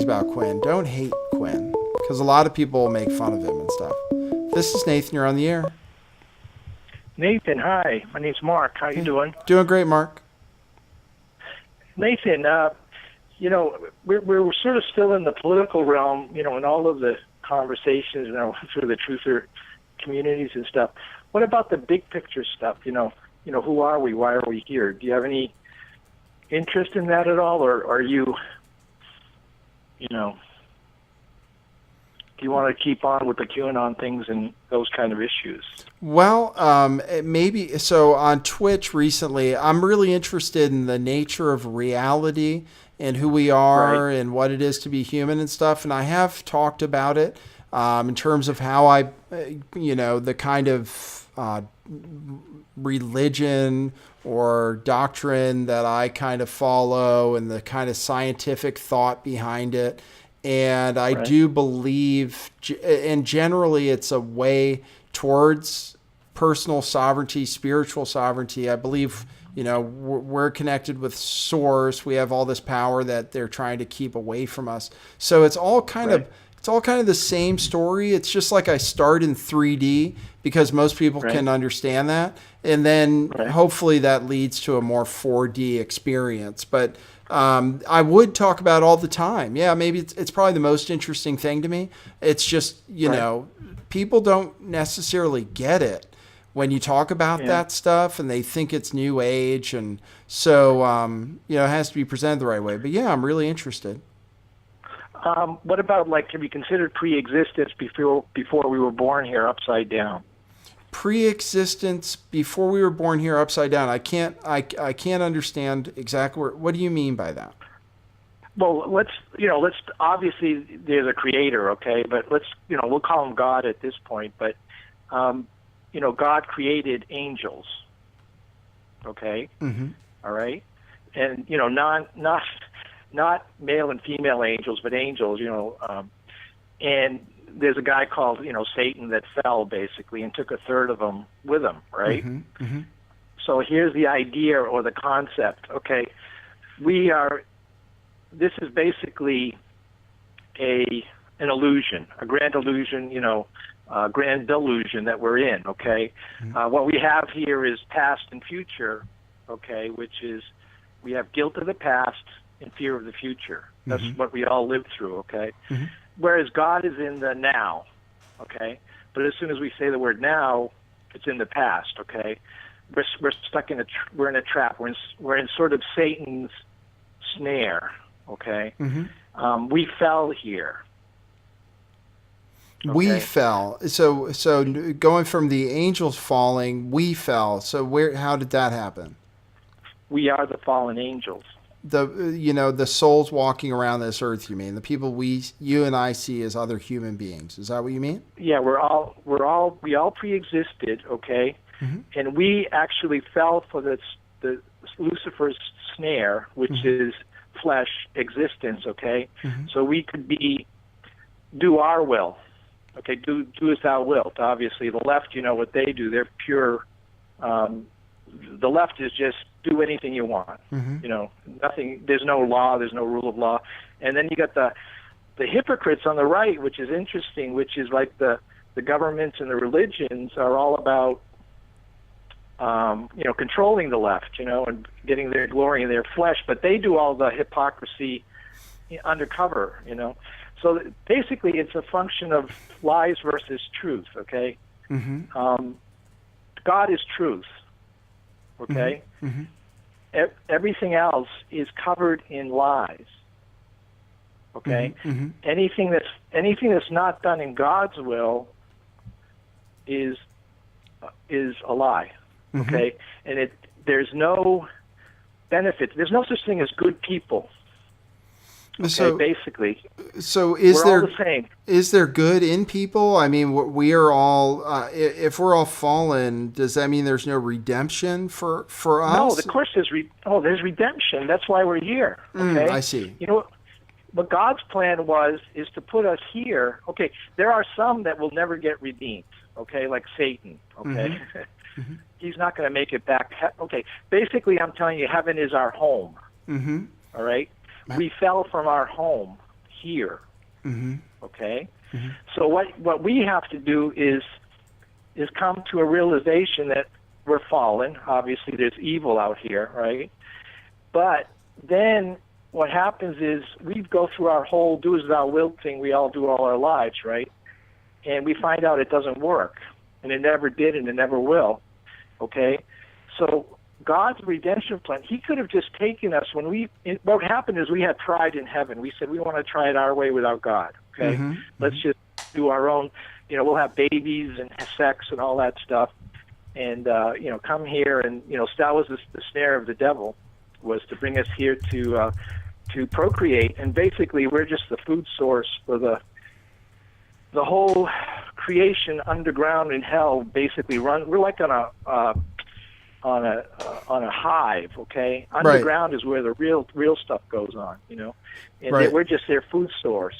about Quinn. Don't hate Quinn, because a lot of people make fun of him and stuff. This is Nathan. You're on the air. Nathan, hi. My name's Mark. How you Okay. doing? Doing great, Mark. Nathan, we're sort of still in the political realm, in all of the conversations, through the truther communities and stuff. What about the big picture stuff? Who are we? Why are we here? Do you have any interest in that at all, or are you, do you want to keep on with the QAnon things and those kind of issues? Well, maybe so. On Twitch recently, I'm really interested in the nature of reality and who we are Right. and what it is to be human and stuff. And I have talked about it in terms of how the kind of religion or doctrine that I kind of follow and the kind of scientific thought behind it. And I Right. do believe, and generally, it's a way towards personal sovereignty, spiritual sovereignty. I believe, we're connected with Source. We have all this power that they're trying to keep away from us. So Right. it's all kind of the same story. It's just like I start in 3D because most people Right. can understand that, and then Right. hopefully that leads to a more 4D experience. But I would talk about it all the time. Yeah, maybe it's probably the most interesting thing to me. It's just, Right. people don't necessarily get it when you talk about Yeah. that stuff, and they think it's new age. And so, it has to be presented the right way. But yeah, I'm really interested. What about, have you considered pre-existence before we were born here, upside down? Pre-existence before we were born here upside down. I can't understand exactly what do you mean by that? Well, let's obviously there's a creator, okay, but we'll call him God at this point. But God created angels, okay, Mm-hmm. all right, and not male and female angels, but angels, and there's a guy called Satan that fell basically and took a third of them with him, right? Mm-hmm. Mm-hmm. So here's the idea or the concept, okay, this is basically an illusion, a grand illusion, a grand delusion that we're in, okay? Mm-hmm. What we have here is past and future, okay, which is we have guilt of the past and fear of the future. That's Mm-hmm. what we all live through, okay? Mm-hmm. Whereas God is in the now, okay? But as soon as we say the word now, it's in the past, okay? We're stuck we're in a trap. We're in sort of Satan's snare, okay? Mm-hmm. We fell here. We Okay. fell. So going from the angels falling, we fell. So how did that happen? We are the fallen angels. The souls walking around this earth, you mean? The people you and I see as other human beings. Is that what you mean? Yeah, we all pre-existed, okay? Mm-hmm. And we actually fell for the Lucifer's snare, which Mm-hmm. is flesh existence, okay? Mm-hmm. So we could do our will, okay? Do as thou wilt. Obviously, the left, what they do. They're pure. The left is just do anything you want. Mm-hmm. Nothing. There's no law. There's no rule of law. And then you got the hypocrites on the right, which is interesting. Which is like the governments and the religions are all about controlling the left, and getting their glory in their flesh. But they do all the hypocrisy undercover, So basically, it's a function of lies versus truth. Okay. Mm-hmm. God is truth. Okay. Mm-hmm. Everything else is covered in lies. Okay. Mm-hmm. Anything that's not done in God's will is a lie. Mm-hmm. Okay, and there's no benefits. There's no such thing as good people. Okay, basically, So we're all the same. is there good in people? I mean, we are all. If we're all fallen, does that mean there's no redemption for us? No, of course there's there's redemption. That's why we're here. Okay, I see. What God's plan is to put us here. Okay, there are some that will never get redeemed. Okay, like Satan. Okay, Mm-hmm. he's not going to make it back. Okay, basically, I'm telling you, heaven is our home. Mm-hmm. All right, we fell from our home here. Mm-hmm. Okay? Mm-hmm. So what we have to do is come to a realization that we're fallen. Obviously, there's evil out here, right? But then what happens is we go through our whole do as thou wilt thing we all do all our lives, right? And we find out it doesn't work. And it never did and it never will. Okay? So God's redemption plan, he could have just taken us what happened is we had pride in heaven. We said we want to try it our way without God. Okay? Mm-hmm. Let's just do our own, we'll have babies and have sex and all that stuff. And, come here and, that was the snare of the devil, was to bring us here to procreate. And basically we're just the food source for the whole creation underground in hell. Basically we're like on a hive, okay? Underground is where the real stuff goes on, and Right. we're just their food source,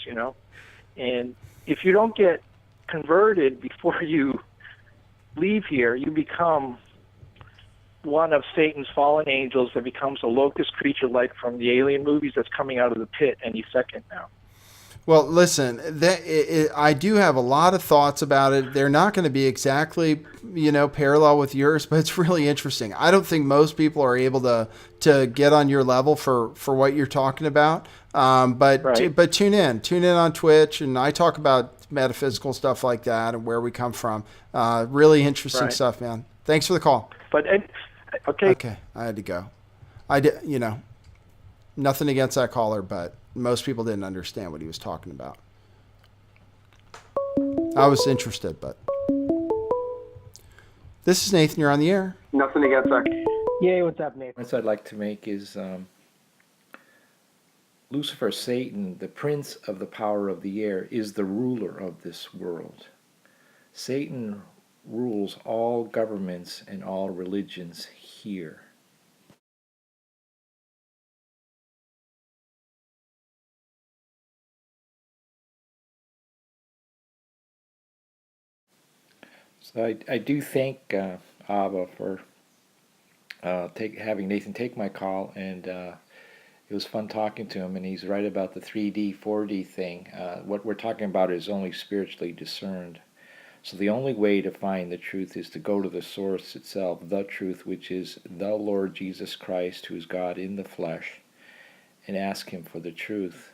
and if you don't get converted before you leave here, you become one of Satan's fallen angels that becomes a locust creature like from the Alien movies that's coming out of the pit any second now. Well, listen, I do have a lot of thoughts about it. They're not going to be exactly, parallel with yours, but it's really interesting. I don't think most people are able to get on your level for what you're talking about. But Right. tune in on Twitch, and I talk about metaphysical stuff like that and where we come from. Really interesting Right. stuff, man. Thanks for the call. But okay. Okay, I had to go. I did, nothing against that caller, but most people didn't understand what he was talking about. I was interested, but this is Nathan. You're on the air. Nothing against that. Yeah, what's up, Nathan? Points I'd like to make is Lucifer, Satan, the prince of the power of the air, is the ruler of this world. Satan rules all governments and all religions here. So I do thank Abba for having Nathan take my call, and it was fun talking to him, and he's right about the 3D, 4D thing. What we're talking about is only spiritually discerned. So the only way to find the truth is to go to the source itself, the truth, which is the Lord Jesus Christ, who is God in the flesh, and ask him for the truth.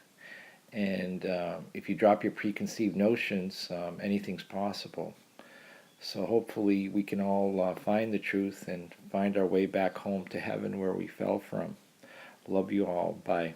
And if you drop your preconceived notions, anything's possible. So hopefully we can all find the truth and find our way back home to heaven where we fell from. Love you all. Bye.